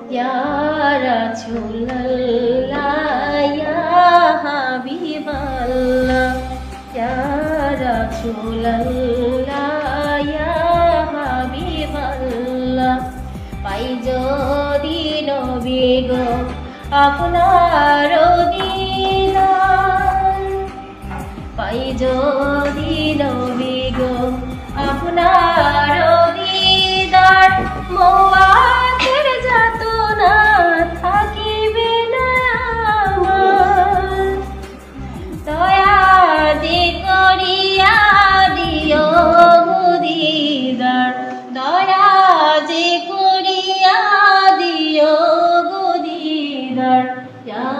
ইয়া রাসূলুল্লাহ ইয়া হাবিবাল্লাহ ইয়া রাসূলুল্লাহ ইয়া হাবিবাল্লাহ পাই যদি নবী গো আপনার দিদার পাই যদি নবী গো আপনার দিদার মওয়াতের যাতনা থাকিবে না আমার দয়া যে করিয়া দিও দিদার দয়া যে করিয়া দিও দিদার ইয়া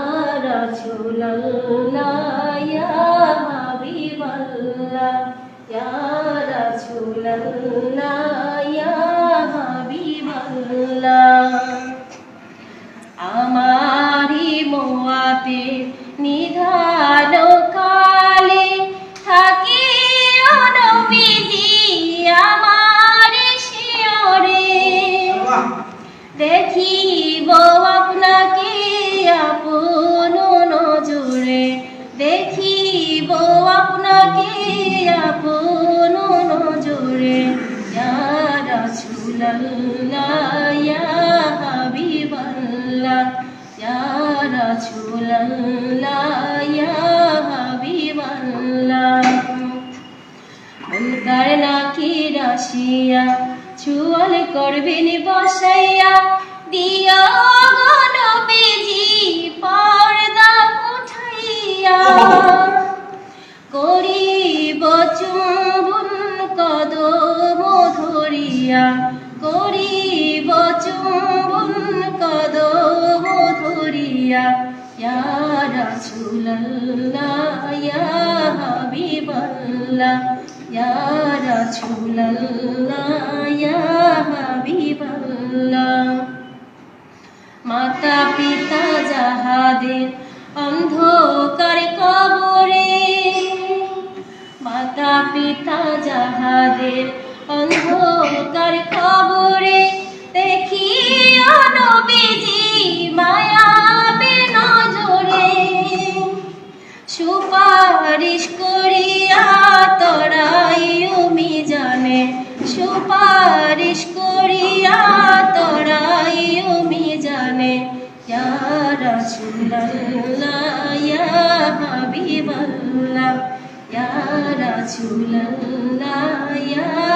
রাসূলুল্লাহ ইয়া হাবিবাল্লাহ ইয়া রাসূলুল্লাহ ইয়া হাবিবাল্লাহ আমারি মোয়াতে নিধান কালে থাকি নবীজি আমার শিয়রে দেখিব আপনাকে আপন নজরে দেখিব আপনাকে আপন নজরে ইয়া রাসূলুল্লাহ ইয়া হাবিবাল্লাহ ইয়া রাসূলুল্লাহ ইয়া হাবিবাল্লাহ মুনকার নাকির আসিয়া চুয়াল করবেন বসাইয়া দিও গো নবীজি পর্দা উঠাইয়া করিব চুম্বন কদম ধরিয়া করিব চুম্বন কদম ধরিয়া ইয়া রাসূলুল্লাহ ইয়া হাবিবাল্লাহ ইয়া রাসূলুল্লাহ ইয়া হাবিবাল্লাহ মাতা পিতা যাহাদের অন্ধকার কবরে মাতা পিতা যাহাদের অন্ধকার কবরে দেখিও নবীজি মায়াবে নজরে সুপারিশ করিয়া তরাইও মিজানে সুপারিশ করিয়া তরাইও মিজানে ইয়া রাসূলুল্লাহ ইয়া হাবিবাল্লাহ ইয়া রাসূলুল্লাহ ইয়া